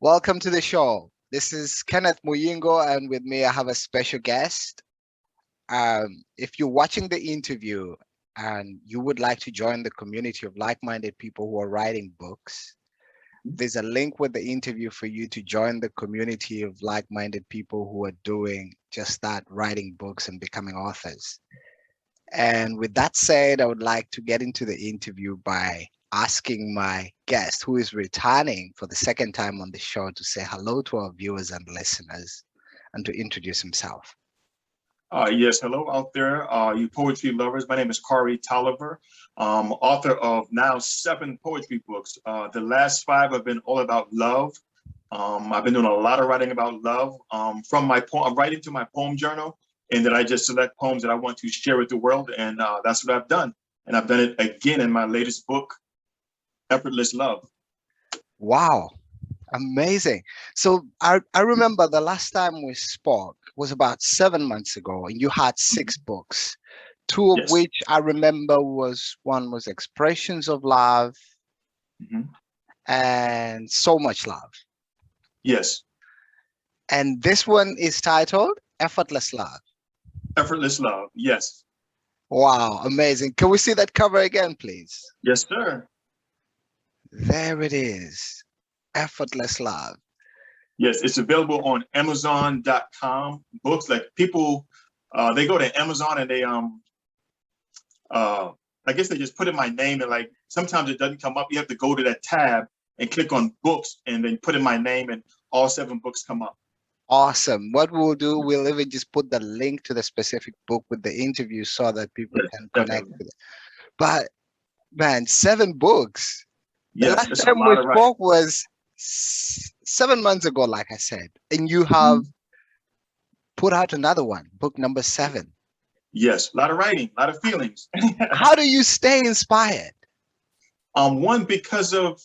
Welcome to the show. This is Kenneth Muyingo, and with me, I have a special guest. If you're watching the interview and you would like to join the community of like minded people who are writing books, there's a link with the interview for you to join the community of like minded people who are doing just that, writing books and becoming authors. And with that said, I would like to get into the interview by asking my guest, who is returning for the second time on the show, to say hello to our viewers and listeners and to introduce himself. Yes, hello out there, you poetry lovers. My name is Khary Tolliver, author of now 7 poetry books. The last 5 have been all about love. I've been doing a lot of writing about love. From my poem, I'm writing to my poem journal, and then I just select poems that I want to share with the world, and that's what I've done. And I've done it again in my latest book, Effortless Love. Wow, amazing. So I remember the last time we spoke was about 7 months ago, and you had 6 books, two of Yes. which I remember was one was Expressions of Love Mhm. and So Much Love. Yes. And this one is titled Effortless Love. Effortless Love. Yes. Wow, amazing. Can we see that cover again, please? Yes, sir. There it is. Effortless Love. Yes, it's available on Amazon.com. Books like people, they go to Amazon and they uh, I guess they just put in my name and like sometimes it doesn't come up. You have to go to that tab and click on books and then put in my name and all 7 books come up. Awesome. What we'll do, we'll even just put the link to the specific book with the interview so that people Yes, can connect definitely. with it. But man, 7 books. The Yes, last it's a time we lot of writing. spoke was 7 months ago, like I said, and you have Mhm. put out another one, book number 7. Yes, a lot of writing, a lot of feelings. How do you stay inspired? One because of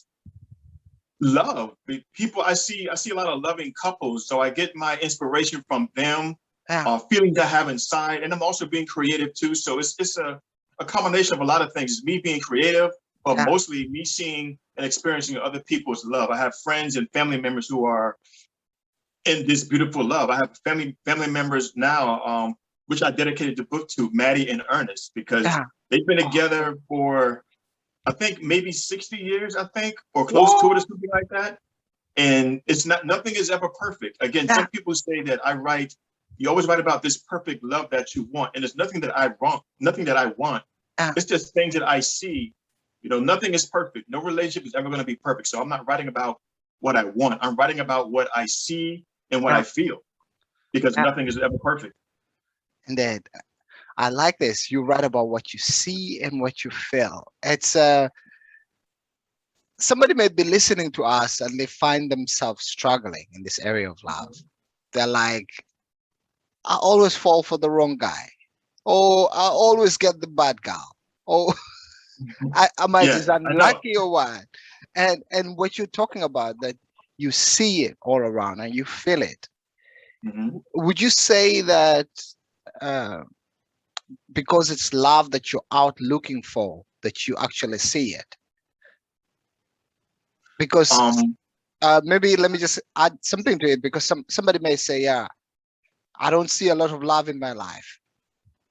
love. People, I see a lot of loving couples, so I get my inspiration from them, Yeah, feelings I have inside, and I'm also being creative too. So it's a combination of a lot of things. It's me being creative, but yeah, mostly me seeing and experiencing other people's love. I have friends and family members who are in this beautiful love. I have family members now, which I dedicated the book to, Maddie and Ernest, because yeah. they've been Oh, together for I think maybe 60 years, I think, or close to it or whoa. something like that. And it's not, nothing is ever perfect. Again, Yeah, some people say that I write, you always write about this perfect love that you want. And there's nothing that I want, nothing that I want. yeah, It's just things that I see. Nothing is perfect. No relationship is ever going to be perfect. So I'm not writing about what I want. I'm writing about what I see and what yeah, I feel because yeah. nothing is ever perfect. And then I like this. You write about what you see and what you feel. It's somebody may be listening to us and they find themselves struggling in this area of love. They're like, I always fall for the wrong guy. Oh, I always get the bad girl. Oh, am I Yeah, just I know. unlucky or what? And what you're talking about, that you see it all around and you feel it. Mhm. Would you say that uh, because it's love that you're out looking for, that you actually see it? Because Um, maybe let me just add something to it, because somebody may say, yeah, I don't see a lot of love in my life.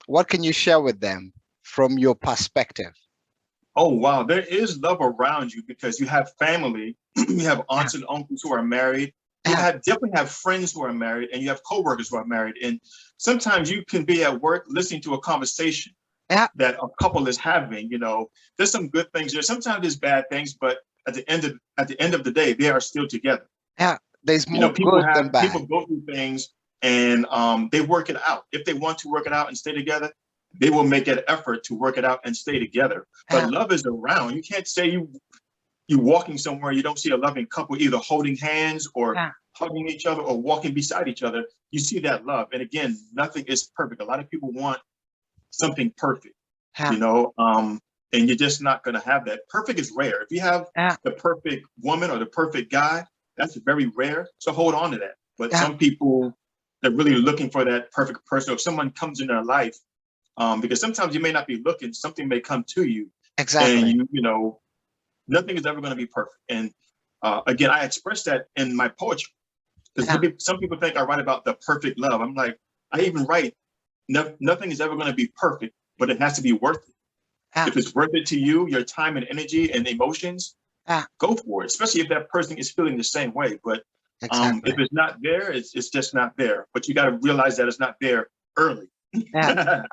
What can you share with them from your perspective? Oh, wow. There is love around you because you have family, you have Yeah, aunts and uncles who are married, you yeah, have definitely have friends who are married, and you have coworkers who are married. And sometimes you can be at work listening to a conversation yeah, that a couple is having. There's some good things there. Sometimes there's bad things, but at the end of the day, they are still together. yeah. There's You know, more people good than have bad. people go through things and they work it out. If they want to work it out and stay together, they will make an effort to work it out and stay together. But Yeah, love is around. You can't say you walking somewhere you don't see a loving couple either holding hands or yeah, hugging each other or walking beside each other. You see that love. And again, nothing is perfect. A lot of people want something perfect, yeah, you know, um, and you're just not going to have that. Perfect is rare. If you have yeah, the perfect woman or the perfect guy, that's very rare. So hold on to that. But yeah, some people, they're really looking for that perfect person. If someone comes in their life, because sometimes you may not be looking, something may come to you, and exactly. nothing is ever going to be perfect. And again, I express that in my poetry because Yeah. some people think I write about the perfect love. I'm like, I even write, nothing is ever going to be perfect, but it has to be worth it. Yeah. If it's worth it to you, your time and energy and emotions, Yeah. go for it, especially if that person is feeling the same way. But Exactly. if it's not there, it's just not there. But you got to realize that it's not there early. You Yeah.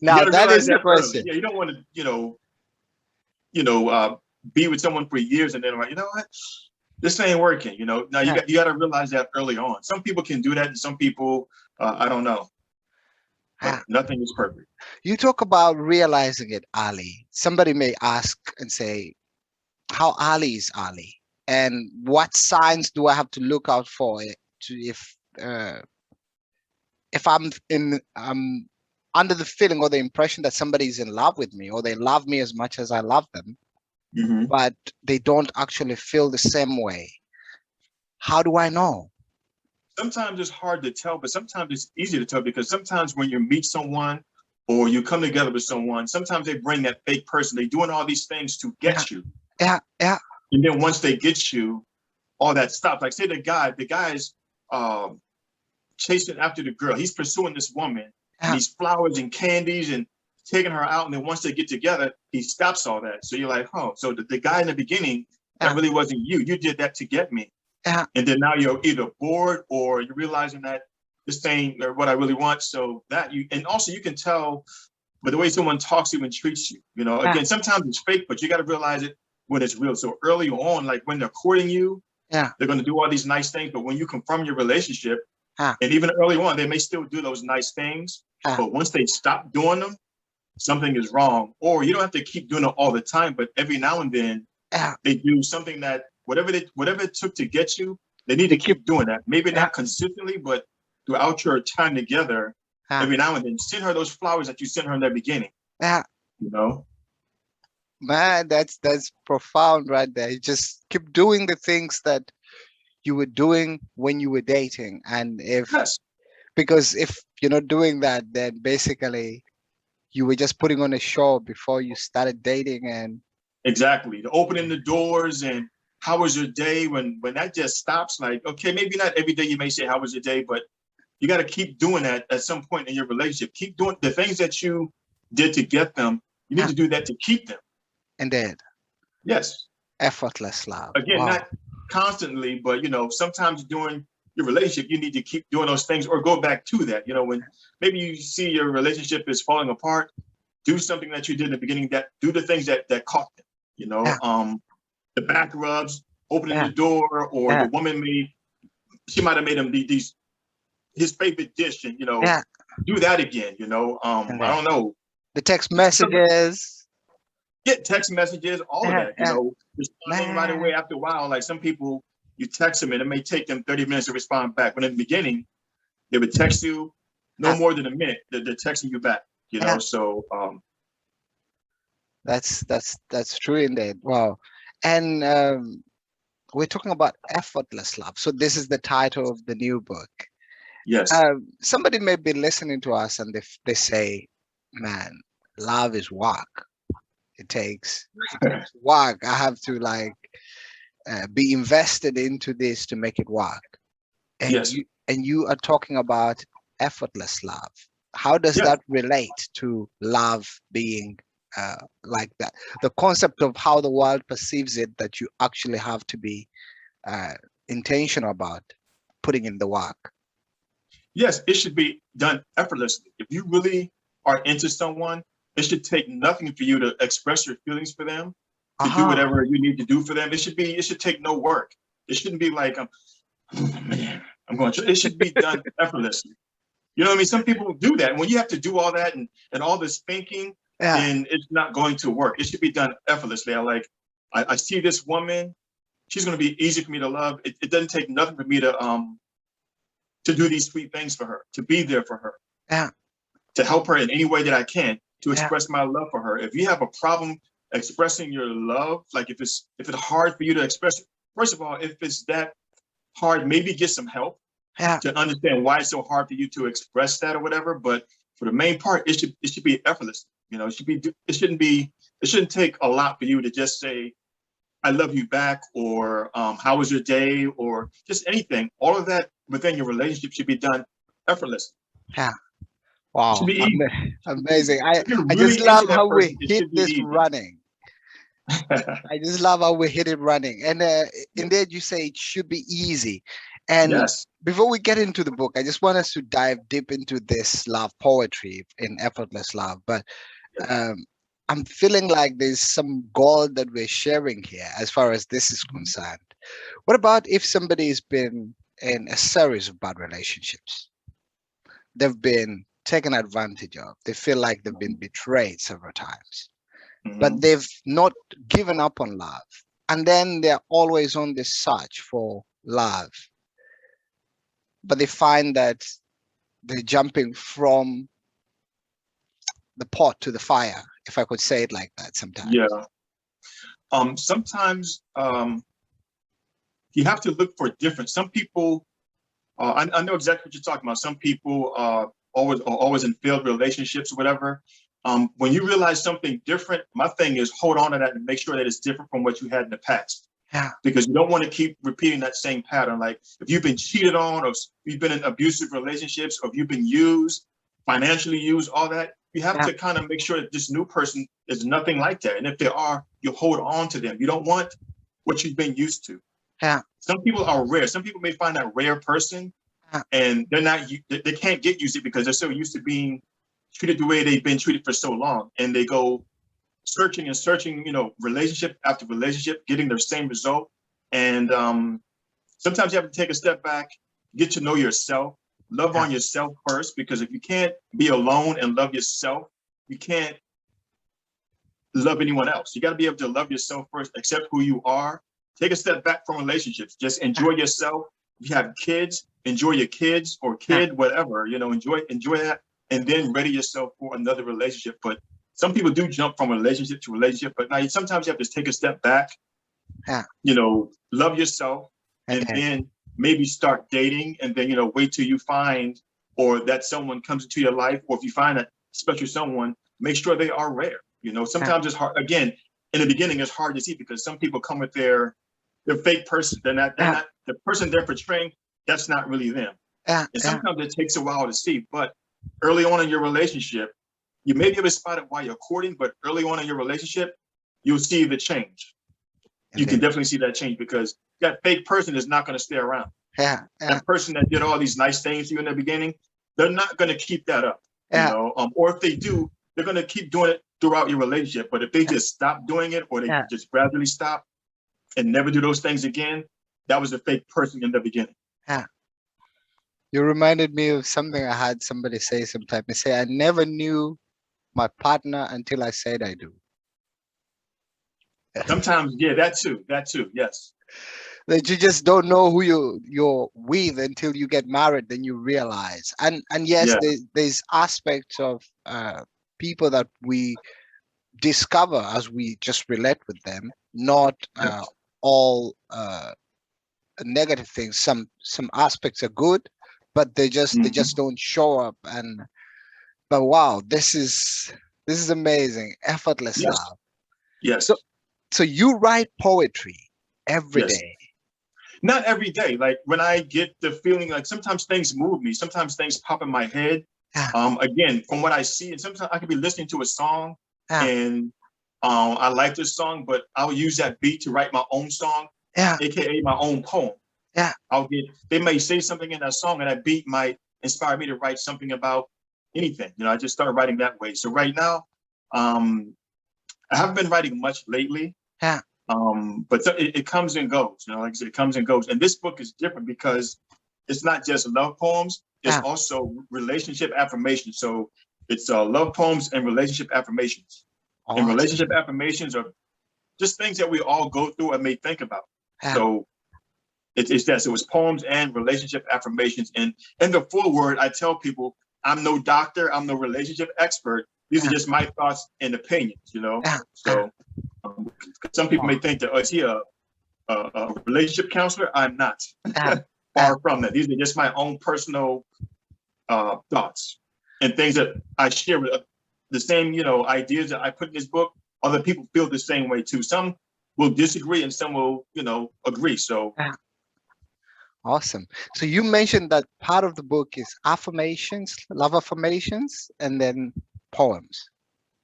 Now got to that realize is the that early. question. Yeah, you don't want to, you know, uh, be with someone for years and then like, you know what, this ain't working. You know, now Yeah. you got to realize that early on. Some people can do that, and some people, I don't know, but Yeah. nothing is perfect. You talk about realizing it early. Somebody may ask and say, how early is early? And what signs do I have to look out for it to if I'm under the feeling or the impression that somebody is in love with me or they love me as much as I love them, Hmm. but they don't actually feel the same way. How do I know? Sometimes it's hard to tell, but sometimes it's easy to tell because sometimes when you meet someone or you come together with someone, sometimes they bring that fake person. They're doing all these things to Yeah, get you. yeah, yeah, And then once they get you, all that stops. Like say the guy's um, chasing after the girl. He's pursuing this woman and yeah, these flowers and candies and taking her out. And then once they get together, he stops all that. So you're like, oh, so the guy in the beginning, that yeah, really wasn't you. You did that to get me. yeah, And then now you're either bored or you're realizing that this ain't what I really want. So that you, and also you can tell by the way someone talks to you and treats you. You know, yeah, again, sometimes it's fake, but you got to realize it when it's real. So early on, like when they're courting you, yeah, they're going to do all these nice things. But when you confirm your relationship, yeah, and even early on, they may still do those nice things. yeah, But once they stop doing them, something is wrong. Or you don't have to keep doing it all the time, but every now and then yeah. they do something that whatever it took to get you, they need They to keep, keep doing that. Maybe yeah, not consistently, but throughout your time together, yeah, every now and then, send her those flowers that you sent her in the beginning. yeah. You know? Man, that's profound right there. You just keep doing the things that you were doing when you were dating. And if Yes, because if you're not doing that, then basically you were just putting on a show before you started dating. And exactly. The opening the doors and how was your day when that just stops, like, okay, maybe not every day you may say how was your day, but you got to keep doing that at some point in your relationship. Keep doing the things that you did to get them. You need yeah, to do that to keep them. indeed, Yes. effortless love. Again, Wow. not constantly, but sometimes during your relationship, you need to keep doing those things or go back to that. When maybe you see your relationship is falling apart, do something that you did in the beginning, that do the things that caught them. Yeah, The back rubs, opening yeah, the door, or yeah, the woman she might have made him these his favorite dish, and yeah. do that again. And I don't know, the text some, messages. get text messages, all of Yeah, that. yeah, Responding right away man. after a while. Like some people, you text them and it may take them 30 minutes to respond back. But in the beginning, they would text you no Yeah, more than a minute. They're texting you back. yeah. So That's true indeed. Wow. And we're talking about effortless love. So this is the title of the new book. yes, Somebody may be listening to us and they say, man, love is work. It takes work. I have to like be invested into this to make it work. And yes, you are talking about effortless love. How does yes. that relate to love being like that? The concept of how the world perceives it, that you actually have to be uh, intentional about putting in the work. Yes, it should be done effortlessly. If you really are into someone, it should take nothing for you to express your feelings for them, to do Aha. whatever you need to do for them. It should take no work. It shouldn't be like, oh, man, I'm going to, it should be done effortlessly. You know what I mean? Some people do that. And when you have to do all that and all this thinking, Yeah. then it's not going to work. It should be done effortlessly. I see this woman, she's going to be easy for me to love. It doesn't take nothing for me to do these sweet things for her, to be there for her, Yeah. to help her in any way that I can, to Yeah. express my love for her. If you have a problem expressing your love, like if it's hard for you to express, first of all, if it's that hard, maybe get some help Yeah. to understand why it's so hard for you to express that or whatever. But for the main part, it should be effortless. It shouldn't take a lot for you to just say, I love you back, or how was your day, or just anything. All of that within your relationship should be done effortlessly. Yeah. It should Wow. be easy. It should be easy. Amazing. I, If you're I just really into love that how person, we it hit should be this easy. running. I just love how we hit it running. And Yes. indeed, you say it should be easy. And Yes. before we get into the book, I just want us to dive deep into this love poetry in Effortless Love. But um, I'm feeling like there's some gold that we're sharing here as far as this is Mhm. concerned. What about if somebody's been in a series of bad relationships? They've been taken advantage of. They feel like they've been betrayed several times, but Mhm. they've not given up on love. And then they're always on this search for love, but they find that they're jumping from the pot to the fire, if I could say it like that sometimes. Yeah. Sometimes you have to look for different. Some people, I know exactly what you're talking about. Some people are always in failed relationships or whatever. When you realize something different, my thing is hold on to that and make sure that it's different from what you had in the past, Yeah, because you don't want to keep repeating that same pattern. Like if you've been cheated on, or if you've been in abusive relationships, or if you've been used, financially used, all that, you have yeah, to kind of make sure that this new person is nothing like that. And if they are, you hold on to them. You don't want what you've been used to. yeah, Some people are rare. Some people may find that rare person, yeah, and they're not, they can't get used to it because they're so used to being treated the way they've been treated for so long. And they go searching and searching, relationship after relationship, getting the same result. And sometimes you have to take a step back, get to know yourself, love yeah, on yourself first, because if you can't be alone and love yourself, you can't love anyone else. You got to be able to love yourself first, accept who you are, take a step back from relationships, just yeah, enjoy yourself. If you have kids, enjoy your kids or yeah, kid, whatever, enjoy that, and then ready yourself for another relationship. But some people do jump from relationship to relationship, but now sometimes you have to take a step back, yeah. love yourself, And and then maybe start dating, and then, wait till you find, or that someone comes into your life, or if you find a special someone, make sure they are rare. yeah, Sometimes it's hard. Again, in the beginning, it's hard to see because some people come with their fake person. They're yeah, not the person they're portraying. That's not really them. yeah, And yeah, sometimes it takes a while to see. But early on in your relationship, you may be able to spot it while you're courting, but early on in your relationship, you'll see the change. You can indeed. definitely see that change because that fake person is not going to stay around. Yeah, yeah, That person that did all these nice things to you in the beginning, they're not going to keep that up, yeah, or if they do, they're going to keep doing it throughout your relationship. But if they just stop doing it, or they yeah, just gradually stop and never do those things again, that was a fake person in the beginning. yeah. You reminded me of something I had somebody say sometime. They say, I never knew my partner until I said I do. Sometimes, yeah, that too, yes, That you just don't know who you're with until you get married, then you realize. And yes, yeah, there's aspects of people that we discover as we just relate with them, not yes, all negative things. Some aspects are good, but they just hmm, don't show up. And but wow, this is amazing. Effortless yes, love. So yes, so you write poetry every yes. day. Not every day. Like when I get the feeling, like sometimes things move me, sometimes things pop in my head. Yeah, Again, from what I see, and sometimes I could be listening to a song, yeah, and I like this song, but I'll use that beat to write my own song, yeah, aka my own poem. yeah, They may say something in that song, and that beat might inspire me to write something about anything. I just started writing that way. So right now, um, I haven't been writing much lately, yeah, but it comes and goes. Like I said, it comes and goes. And this book is different because it's not just love poems; it's yeah. also relationship affirmations. So it's love poems and relationship affirmations. And relationship Awesome. affirmations are just things that we all go through and may think about. Yeah, So it's that. So it was poems and relationship affirmations. And in the foreword, I tell people I'm no doctor, I'm no relationship expert. These are yeah, just my thoughts and opinions. yeah, yeah. So some people Oh, may think that, oh, is he a relationship counselor? I'm not. yeah, yeah, Far from that. These are just my own personal thoughts and things that I share with the same, ideas that I put in this book. Other people feel the same way too. Some will disagree and some will, agree. So Yeah. Awesome. So you mentioned that part of the book is affirmations, love affirmations, and then poems.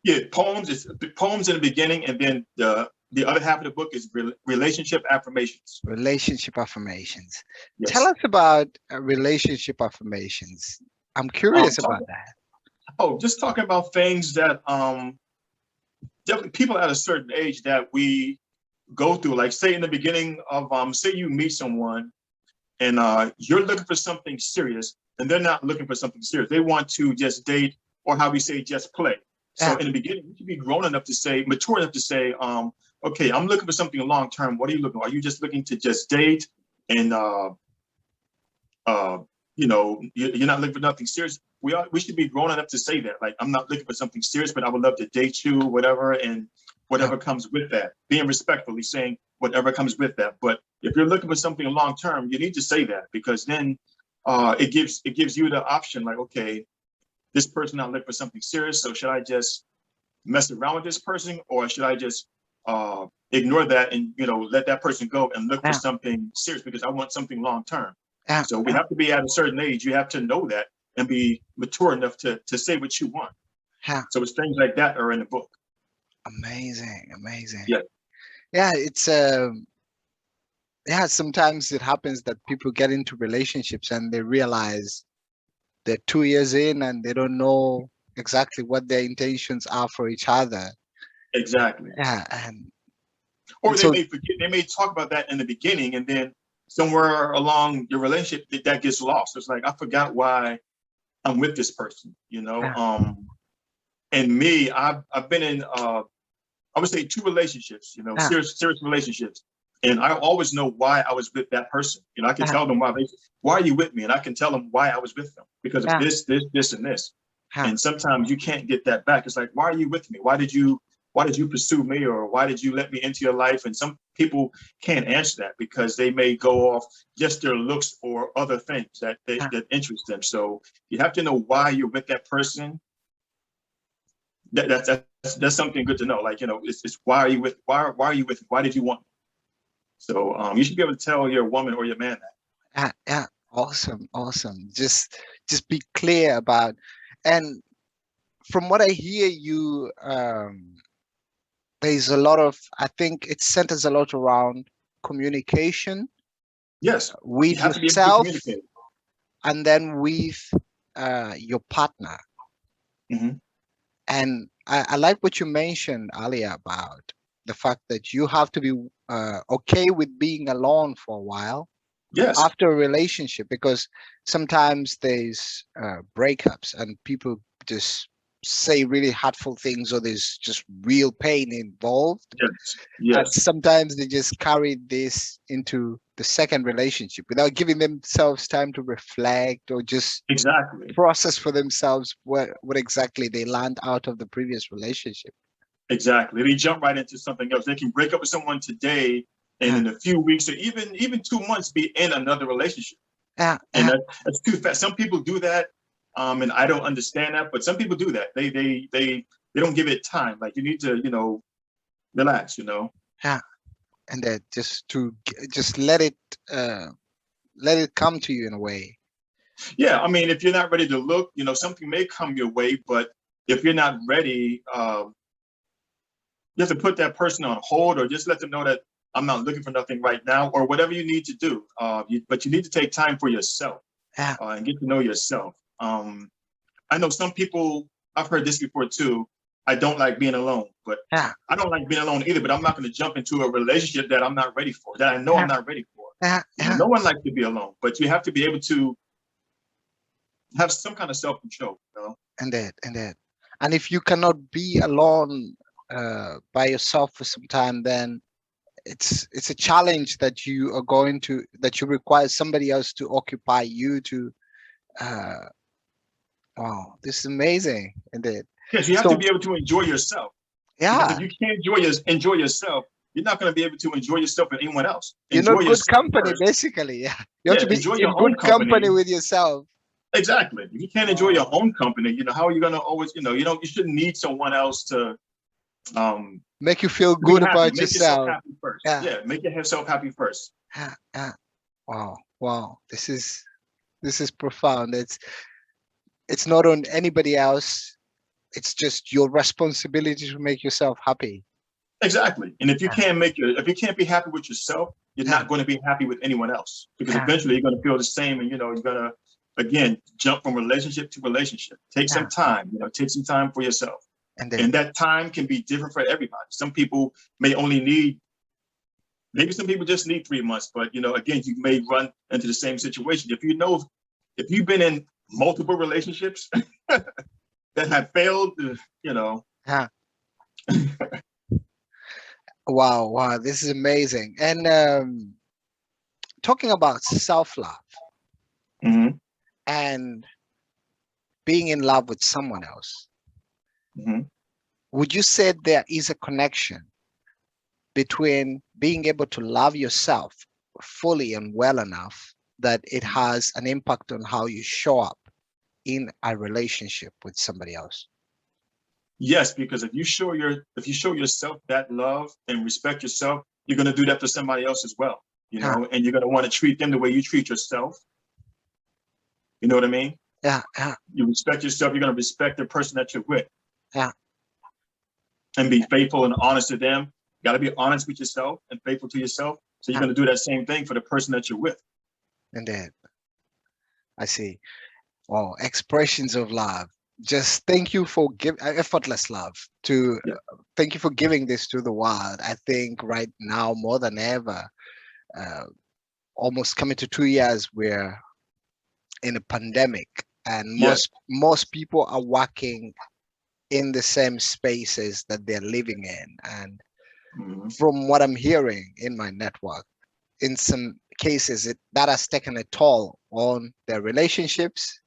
yeah, poems in the beginning, and then the other half of the book is relationship affirmations. Relationship affirmations. Tell Yes. us about relationship affirmations. I'm Um, curious talk, about that. just talking about things that definitely people at a certain age that we go through. Like say in the beginning of say you meet someone and you're looking for something serious, and they're not looking for something serious. They want to just date, or how we say, just play. So Yeah. in the beginning, you should be grown enough to say, mature enough to say, okay, I'm looking for something long term. What are you looking for? Are you just looking to just date and uh, you're not looking for nothing serious? We should be grown enough to say that. Like, I'm not looking for something serious, but I would love to date you, whatever, and Yeah. whatever comes with that. Being respectfully saying whatever comes with that. But if you're looking for something long term, you need to say that, because then it gives you the option, like, okay, this person not looking for something serious, so should I just mess around with this person, or should I just ignore that and let that person go and look for Yeah. something serious because I want something long term. Yeah. So we Yeah. have to be at a certain age. You have to know that and be mature enough to say what you want. Yeah. So it's things like that are in the book. Amazing. Amazing. Yeah, Yeah. It's yeah, sometimes it happens that people get into relationships and they realize they're 2 years in and they don't know exactly what their intentions are for each other. exactly. Yeah, Or and they so may forget. They may talk about that in the beginning, and then somewhere along your relationship, that gets lost. It's like, I forgot why I'm with this person. yeah, And me, I've been in I would say two relationships, yeah, serious relationships. And I always know why I was with that person. I can yeah, tell them why are you with me? And I can tell them why I was with them because of yeah, this, and this. yeah, And sometimes you can't get that back. It's like, why are you with me? Why did you pursue me? Or why did you let me into your life? And some people can't answer that because they may go off just their looks or other things yeah, that interest them. So you have to know why you're with that person. That's something good to know. Like, it's why are you with why are you with why did you want me? So you should be able to tell your woman or your man that. yeah, yeah. Awesome, awesome. Just be clear about, and from what I hear you, there's a lot of, I think it centers a lot around communication Yes, you with have to be able to yourself communicate. and then with your partner. Hmm. And I like what you mentioned earlier about the fact that you have to be okay with being alone for a while Yes, after a relationship, because sometimes there's breakups and people just say really hurtful things, or there's just real pain involved. yes, And yes, sometimes they just carry this into the second relationship without giving themselves time to reflect or just exactly, process for themselves what exactly they learned out of the previous relationship. exactly. They jump right into something else. They can break up with someone today, and Yeah, in a few weeks or even 2 months be in another relationship. yeah, And yeah, that's too fast. Some people do that, and I don't understand that. But some people do that. They don't give it time. Like, you need to relax. yeah. And that just to just uh, let it come to you in a way. Yeah, I mean, if you're not ready to look, something may come your way, but if you're not ready, you have to put that person on hold, or just let them know that I'm not looking for nothing right now, or whatever you need to do. But you need to take time for yourself Yeah, and get to know yourself. I know some people, I've heard this before too. I don't like being alone, but yeah, I don't like being alone either, but I'm not going to jump into a relationship that I'm not ready for, that I know I'm yeah, not ready for. yeah, yeah. No one likes to be alone, but you have to be able to have some kind of self-control. And that and if you cannot be alone by yourself for some time, then it's a challenge that you are going to that you require somebody else to occupy you to uh wow, this is amazing. Indeed. Yes, you have to So be able to enjoy yourself, because if yeah, you can't enjoy yourself, you're not going to be able to enjoy yourself with anyone else. you're Enjoy not good yourself company first. basically. Yeah, you have Yeah, to be enjoy in your good own company company. with yourself. Exactly. If you can't enjoy your Oh, own company, how are you going to always, you shouldn't need someone else to Make you feel Be good happy. about Make yourself yourself. happy first. Yeah. Yeah, make yourself happy first. Yeah. Wow. Wow. This is profound. It's not on anybody else. It's just your responsibility to make yourself happy. Exactly. And if you Yeah. can't if you can't be happy with yourself, you're Yeah. not going to be happy with anyone else, because Yeah. eventually you're going to feel the same, and you're going to again jump from relationship to relationship. Take Yeah. some time, take some time for yourself. And then And that time can be different for everybody. Some people may only need, maybe some people just need 3 months, but again, you may run into the same situation. If you've been in multiple relationships that have failed, yeah. Wow. Wow. This is amazing. And talking about self-love mhm, and being in love with someone else, mhm. would you say there is a connection between being able to love yourself fully and well enough that it has an impact on how you show up in a relationship with somebody else? Yes, because if you show yourself that love and respect yourself, you're going to do that for somebody else as well. Yeah. And you're going to want to treat them the way you treat yourself. You know what I mean? Yeah. Yeah. You respect yourself, you're going to respect the person that you're with, Yeah. and be faithful and honest to them. You got to be honest with yourself and faithful to yourself. So you're Yeah. going to do that same thing for the person that you're with. And then I see. Oh, expressions of love. Just thank you for giving effortless love to Yeah. thank you for giving this to the world. I think right now more than ever, uh, almost coming to 2 years, we're in a pandemic, and Yes. most people are working in the same spaces that they're living in. And Mhm. from what I'm hearing in my network, in some cases that has taken a toll on their relationships,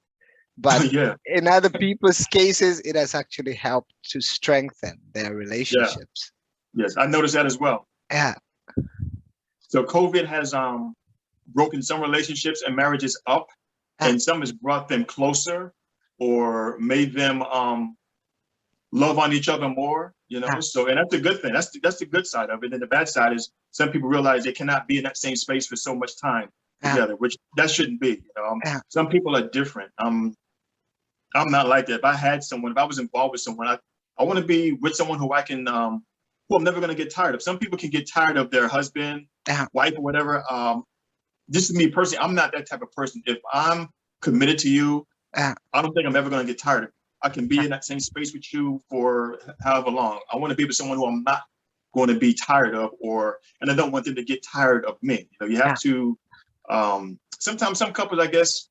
but Yeah. in other people's cases it has actually helped to strengthen their Yeah. relationships. Yes. I noticed that as well. Yeah. So COVID has broken some relationships and marriages up, Yeah. and some has brought them closer or made them love on each other more, Yeah. So, and that's a good thing. That's the good side of it. And the bad side is some people realize they cannot be in that same space for so much time Yeah. together, which that shouldn't be. Yeah. Some people are different. I'm not like that. If I was involved with someone, I want to be with someone who I can, who I'm never going to get tired of. Some people can get tired of their husband, Yeah. wife, or whatever. This is me personally. I'm not that type of person. If I'm committed to you, Yeah. I don't think I'm ever going to get tired of it. I can be Yeah. in that same space with you for however long. I want to be with someone who I'm not going to be tired of, and I don't want them to get tired of me. You Yeah. have to. Sometimes some couples, I guess,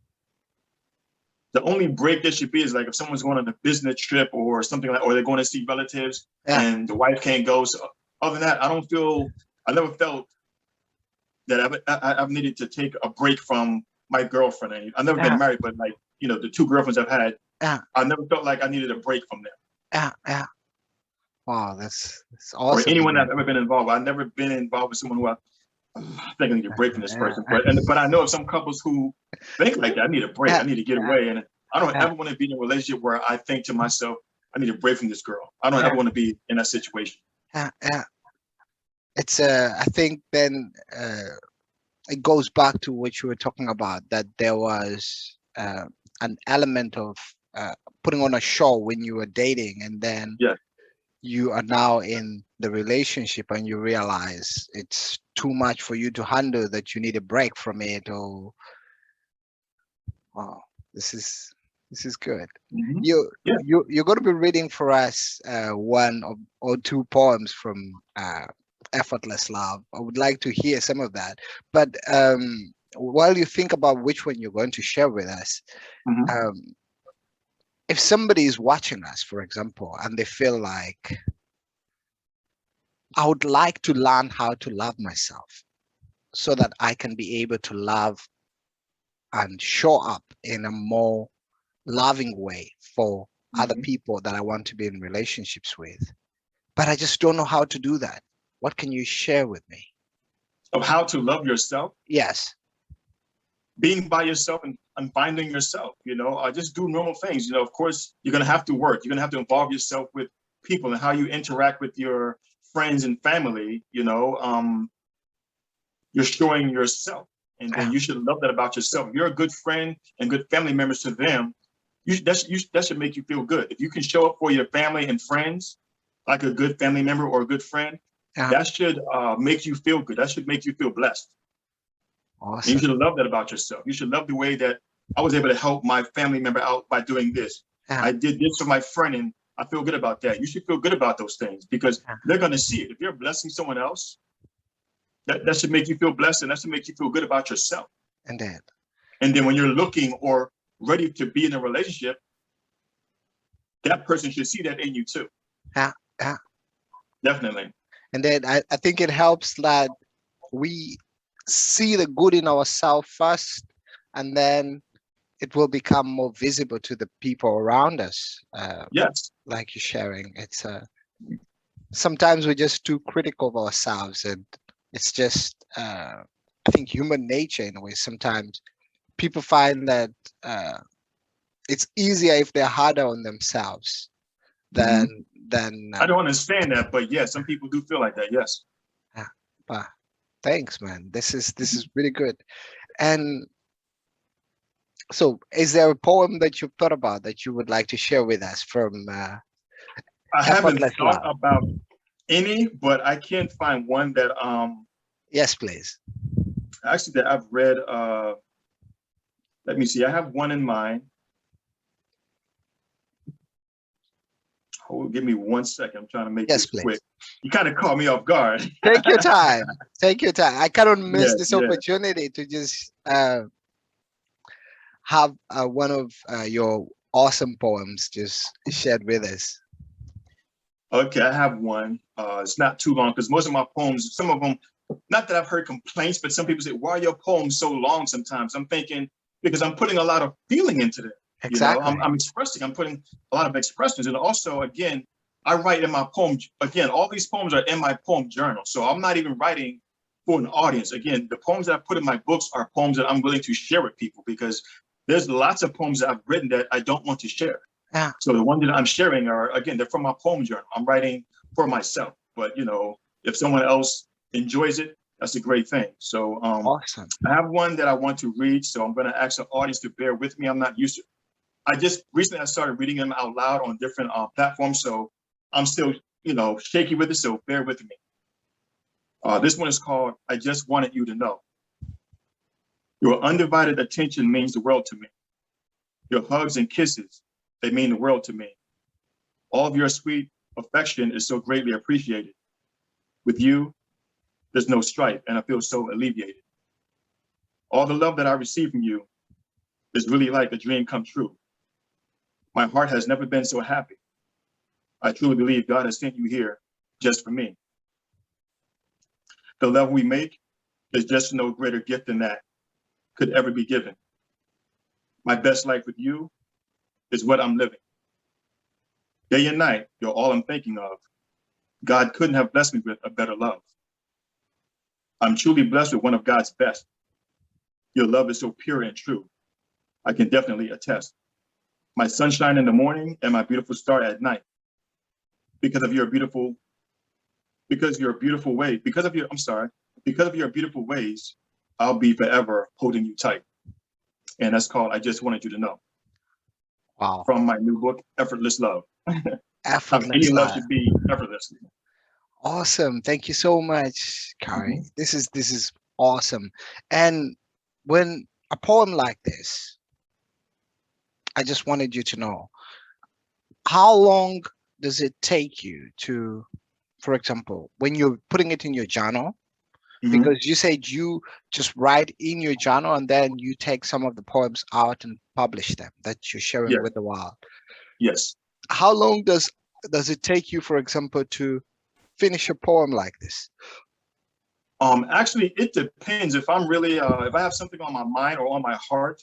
the only break there should be is like if someone's going on a business trip or something like, or they're going to see relatives Yeah. and the wife can't go. So other than that, I never felt that I've needed to take a break from my girlfriend. I've never Yeah. been married, but like, the two girlfriends I've had, Yeah. I never felt like I needed a break from them, Yeah. Yeah. Wow, that's or awesome to anyone hear. I've ever been involved with. I've never been involved with someone who I think I need a break from this Yeah. person. But I know of some couples who think like that. I need a break. Yeah. I need to get away. And I don't Yeah. ever want to be in a relationship where I think to myself, I need a break from this girl. I don't Yeah. ever want to be in that situation. Yeah. Yeah. It's I think then it goes back to what you were talking about, that there was an element of putting on a show when you were dating, and then Yeah. you are now in the relationship and you realize it's too much for you to handle, that you need a break from it. Or wow, this is good. Mhm. you Yeah. you're going to be reading for us one or two poems from Effortless Love. I would like to hear some of that, but while you think about which one you're going to share with us, Mhm. um, if somebody is watching us, for example, and they feel like, I would like to learn how to love myself so that I can be able to love and show up in a more loving way for other Mhm. people that I want to be in relationships with, but I just don't know how to do that. What can you share with me? Of how to love yourself, Yes. being by yourself, and finding yourself, just do normal things. Of course, you're going to have to work. You're going to have to involve yourself with people and how you interact with your friends and family, you're showing yourself. And then you should love that about yourself. If you're a good friend and good family members to them, that should make you feel good. If you can show up for your family and friends like a good family member or a good friend, that should make you feel good. That should make you feel blessed. Awesome. And you should love that about yourself. You should love the way that I was able to help my family member out by doing this. I did this for my friend and I feel good about that. You should feel good about those things because they're going to see it. If you're blessing someone else, that should make you feel blessed, and that should make you feel good about yourself. And then when you're looking or ready to be in a relationship, that person should see that in you too. Definitely. And then I think it helps that we see the good in ourselves first, and then it will become more visible to the people around us. Yes. Like you're sharing. It's sometimes we're just too critical of ourselves, and it's just I think human nature in a way. Sometimes people find that it's easier if they're harder on themselves than I don't understand that, but yeah, some people do feel like that. Yes. But thanks, man. This is really good. And so, is there a poem that you've thought about that you would like to share with us from I haven't Effortless thought Love? about any, but I can't find one that Yes, please. actually that I've read. Let me see. I have one in mind. Oh, give me 1 second. I'm trying to make this quick. You kind of caught me off guard. Take your time. Take your time. I cannot miss this opportunity to just have one of your awesome poems just shared with us. Okay, I have one. It's not too long because most of my poems, some of them, not that I've heard complaints, but some people say, why are your poems so long sometimes? I'm thinking, because I'm putting a lot of feeling into them. Exactly. I'm expressing, I'm putting a lot of expressions. And also, again, I write in my poem, again, all these poems are in my poem journal. So I'm not even writing for an audience. Again, the poems that I put in my books are poems that I'm willing to share with people because there's lots of poems that I've written that I don't want to share. So the ones that I'm sharing are, again, they're from my poem journal. I'm writing for myself. But, if someone else enjoys it, that's a great thing. So awesome. I have one that I want to read. So I'm going to ask the audience to bear with me. I'm not used to recently I started reading them out loud on different platforms. So I'm still, shaky with it. So bear with me. This one is called, I Just Wanted You to Know. Your undivided attention means the world to me. Your hugs and kisses, they mean the world to me. All of your sweet affection is so greatly appreciated. With you, there's no strife, and I feel so alleviated. All the love that I receive from you is really like a dream come true. My heart has never been so happy. I truly believe God has sent you here just for me. The love we make is just no greater gift than that could ever be given. My best life with you is what I'm living. Day and night, you're all I'm thinking of. God couldn't have blessed me with a better love. I'm truly blessed with one of God's best. Your love is so pure and true. I can definitely attest. My sunshine in the morning and my beautiful star at night. Because of your beautiful ways, I'll be forever holding you tight. And that's called I Just Wanted You to Know. Wow. From my new book, Effortless Love. Effortless Love should be effortless. Awesome. Thank you so much, Khary. This is awesome. And when a poem like this, I just wanted you to know, how long does it take you to, for example, when you're putting it in your journal, because you said you just write in your journal and then you take some of the poems out and publish them that you're sharing with the world. Yes. How long does it take you, for example, to finish a poem like this? Actually, it depends. If I'm really, if I have something on my mind or on my heart,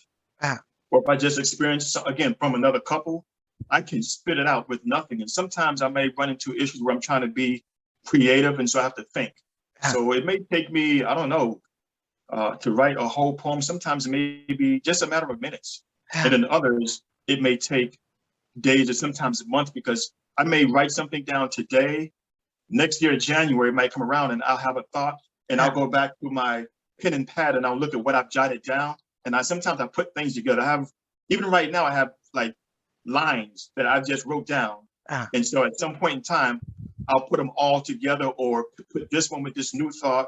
or if I just experience, again, from another couple, I can spit it out with nothing. And sometimes I may run into issues where I'm trying to be creative, and so I have to think. So it may take me, I don't know, to write a whole poem. Sometimes it may be just a matter of minutes. And in others, it may take days or sometimes months, because I may write something down today, Next year, January might come around and I'll have a thought and I'll go back to my pen and pad and I'll look at what I've jotted down. And sometimes I put things together. Even right now, I have like lines that I just wrote down. And so at some point in time, I'll put them all together, or put this one with this new thought,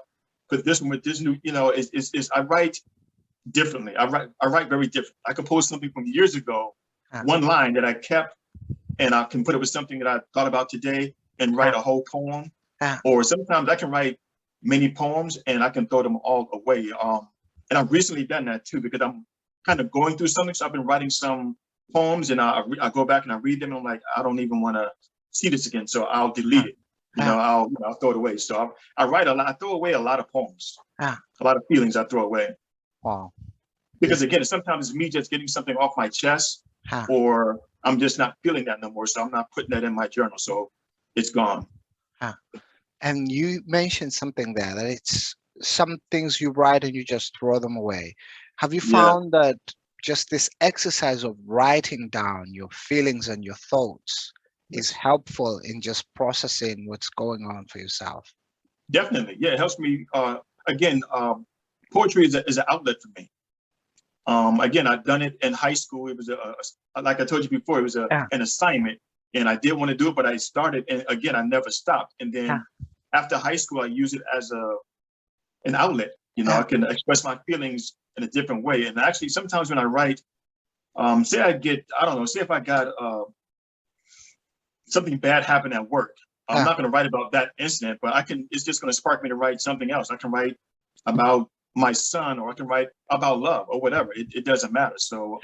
put this one with this new, I write differently. I write very different. I compose something from years ago, one line that I kept, and I can put it with something that I thought about today and write a whole poem. Or sometimes I can write many poems and I can throw them all away. And I've recently done that too, because I'm kind of going through something. So I've been writing some poems and I go back and I read them and I'm like, I don't even want to see this again. So I'll delete it. I'll throw it away. So I write a lot. I throw away a lot of poems, a lot of feelings I throw away. Wow. Because again, sometimes it's me just getting something off my chest, or I'm just not feeling that no more. So I'm not putting that in my journal. So it's gone. And you mentioned something there, that it's some things you write and you just throw them away. Have you found that just this exercise of writing down your feelings and your thoughts is helpful in just processing what's going on for yourself? Definitely. Yeah, it helps me. Again, poetry is an outlet for me. Again, I've done it in high school. It was like I told you before, it was an assignment, and I did want to do it, but I started, and again, I never stopped. And then after high school, I use it as an outlet. I can express my feelings in a different way. And actually, sometimes when I write, say if I got something bad happen at work, I'm not going to write about that incident, but it's just going to spark me to write something else. I can write about my son, or I can write about love, or whatever. It doesn't matter. So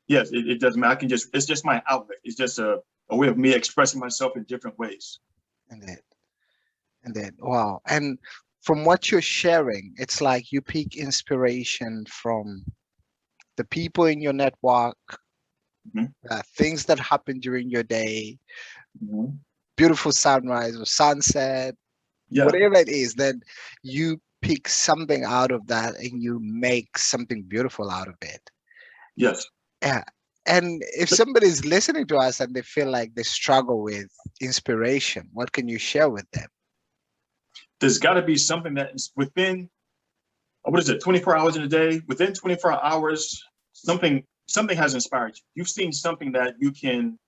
yes, it doesn't matter. It's just my outlet. It's just a way of me expressing myself in different ways. And then wow. And from what you're sharing, it's like you pick inspiration from the people in your network, things that happen during your day, beautiful sunrise or sunset, whatever it is, then you pick something out of that and you make something beautiful out of it. Yes. Yeah. And if somebody's listening to us and they feel like they struggle with inspiration, what can you share with them? There's got to be something that is within, 24 hours in a day? Within 24 hours, something has inspired you. You've seen something that you can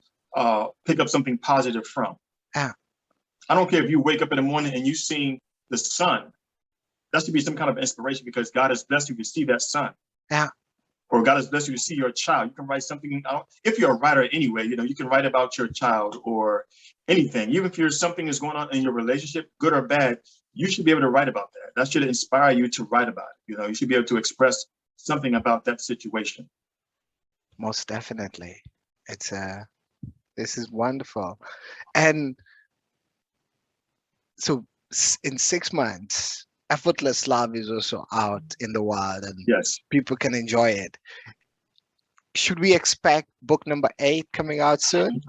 pick up something positive from. I don't care if you wake up in the morning and you've seen the sun. That should be some kind of inspiration, because God has blessed you to see that sun. Or God has blessed you to see your child. You can write something. If you're a writer anyway, you can write about your child or anything. Even if something is going on in your relationship, good or bad, you should be able to write about that. That should inspire you to write about it. You should be able to express something about that situation. Most definitely. This is wonderful. And so in 6 months, Effortless Love is also out in the world, and people can enjoy it. Should we expect book number 8 coming out soon?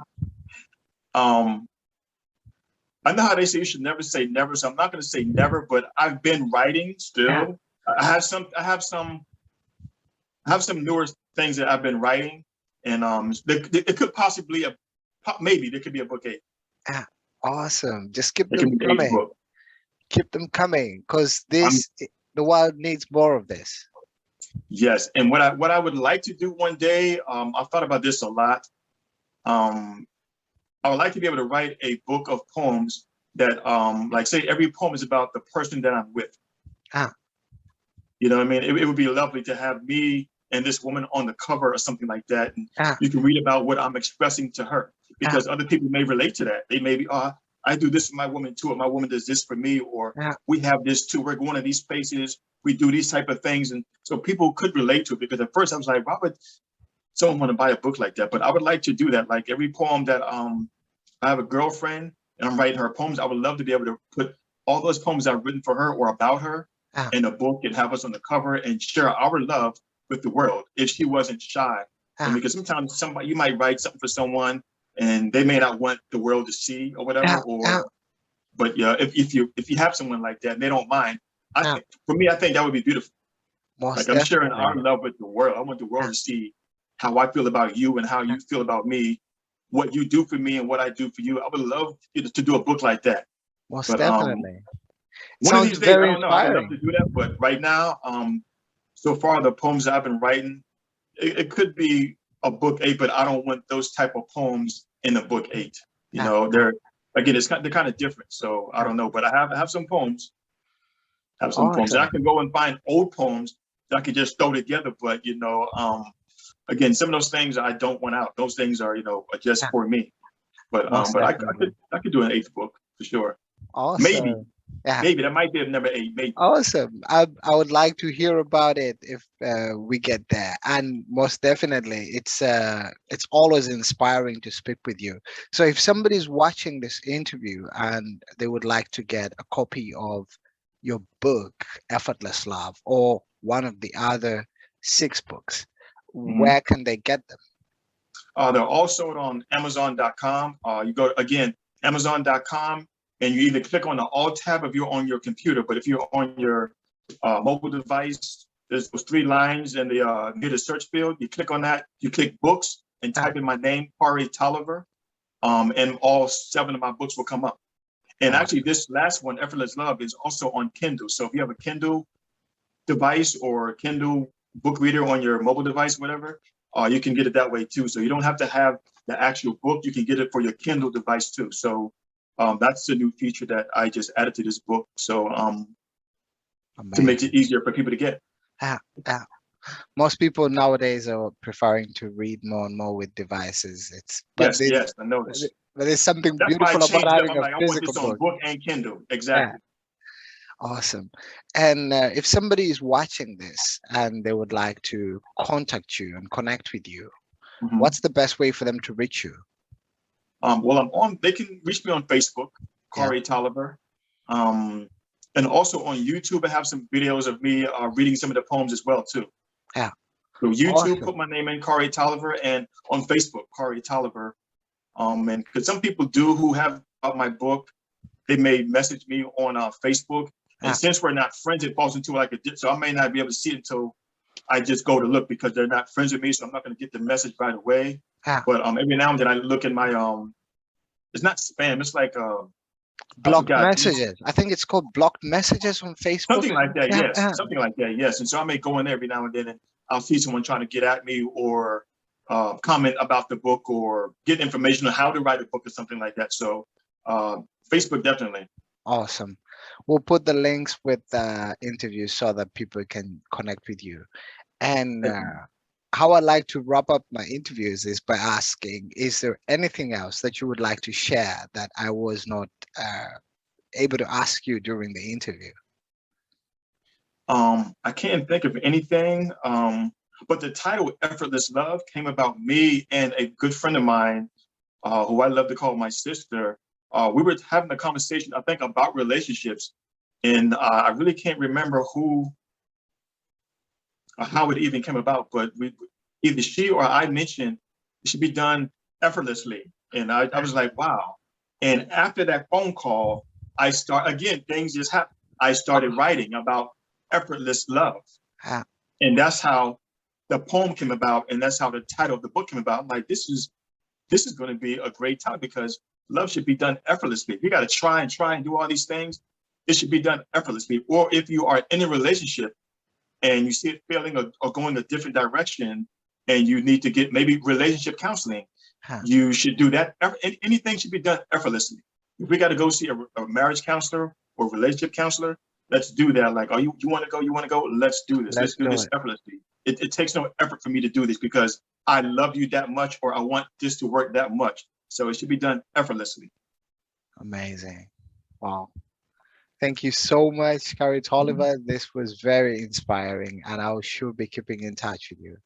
I know how they say you should never say never, so I'm not going to say never. But I've been writing still. I have some newer things that I've been writing, and it could possibly maybe there could be a book 8. Awesome! Just keep them coming. Keep them coming, because the world needs more of this. Yes, and what I would like to do one day, I've thought about this a lot. I would like to be able to write a book of poems that, like, say every poem is about the person that I'm with. You know what I mean? It would be lovely to have me and this woman on the cover or something like that, and you can read about what I'm expressing to her, because other people may relate to that. They may be, I do this for my woman too, or my woman does this for me, or we have this too. We're going to these places, we do these type of things. And so people could relate to it, because at first I was like, why would someone want to buy a book like that? But I would like to do that. Like every poem that I have a girlfriend and I'm writing her poems, I would love to be able to put all those poems I've written for her or about her in a book and have us on the cover and share our love with the world if she wasn't shy. And because sometimes you might write something for someone and they may not want the world to see or whatever, but if you have someone like that and they don't mind, for me, I think that would be beautiful. I'm sharing our love with the world. I want the world to see how I feel about you and how you feel about me, what you do for me and what I do for you. I would love to do a book like that. Most But definitely. one of Sounds these days, I very don't know. I would love inspiring. to do that. But right now, so far the poems I've been writing, it could be a book 8, but I don't want those type of poems in a book 8. You Ah, know, they're again, they're kind of different. So I ah, don't know, but I have some poems. Have some poems. And I awesome. can go and find old poems that I could just throw together. But again, some of those things I don't want out. Those things are are just Ah, for me. But most definitely. I could do an 8th book for sure. Maybe Awesome. Yeah. maybe that might be a number 8. Maybe. Awesome. I would like to hear about it if we get there. And most definitely, it's always inspiring to speak with you. So if somebody's watching this interview and they would like to get a copy of your book, Effortless Love, or one of the other 6 books, Mhm. where can they get them? They're all sold on Amazon.com. You go again, Amazon.com, and you either click on the Alt tab if you're on your computer, but if you're on your mobile device, there's those 3 lines in the near the search field. You click on that, you click books, and Ah, type in my name, Khary Tolliver, and all 7 of my books will come up. And actually, awesome. this last one, Effortless Love, is also on Kindle. So if you have a Kindle device or Kindle book reader on your mobile device, whatever, you can get it that way too. So you don't have to have the actual book. You can get it for your Kindle device too. So that's a new feature that I just added to this book. So to make it Amazing. easier for people to get. Ah, ah. Most people nowadays are preferring to read more and more with devices. Yes, yes, I noticed. But there's something That's why I beautiful about changed up. having I'm a like, I want physical this on book. book and Kindle. Yeah, Exactly. awesome. And if somebody is watching this and they would like to contact you and connect with you, Mhm. what's the best way for them to reach you? Well, they can reach me on Facebook, Yeah, Khary Tolliver. Um, and also on YouTube, I have some videos of me reading some of the poems as well too. yeah, So YouTube, put awesome. my name in, Khary Tolliver, and on Facebook, Khary Tolliver. And because some people do who have about my book, they may message me on Facebook. And Yeah, since we're not friends, it falls into like so I may not be able to see it until I just go to look because they're not friends with me, so I'm not going to get the message right away. yeah. But every now and then I look in my it's not spam, it's like I Blocked forgot messages. I think it's called blocked messages on Facebook. something like that. Yeah, Yes, yeah. something like that. Yes, and so I may go in there every now and then, and I'll see someone trying to get at me or comment about the book or get information on how to write a book or something like that. So uh, Facebook definitely. Awesome. We'll put the links with the interviews so that people can connect with you. And Definitely. how I like to wrap up my interviews is by asking, is there anything else that you would like to share that I was not able to ask you during the interview? I can't think of anything, but the title "Effortless Love" came about me and a good friend of mine, who I love to call my sister. We were having a conversation, I think, about relationships, and I really can't remember who or how it even came about, but either she or I mentioned it should be done effortlessly. And I was like, wow. And after that phone call, again, things just happened. I started writing about effortless love. Ah, And that's how the poem came about. And that's how the title of the book came about. I'm like, this is going to be a great time because love should be done effortlessly. You got to try and do all these things. It should be done effortlessly. Or if you are in a relationship and you see it failing or going a different direction and you need to get maybe relationship counseling, ah, you should do that. Anything should be done effortlessly. If we got to go see a marriage counselor or relationship counselor, let's do that. Like, you want to go? You want to go? Let's do this. Let's let's do do this it. effortlessly. It takes no effort for me to do this because I love you that much or I want this to work that much. So it should be done effortlessly. Amazing. Wow. Thank you so much, Khary Mhm. Tolliver. This was very inspiring, and I will sure be keeping in touch with you.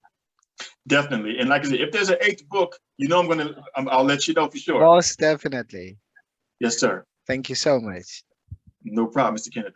Definitely. And like I said, if there's an 8th book, I'll let you know for sure. Most definitely. Yes, sir. Thank you so much. No problem, Mr. Kennedy.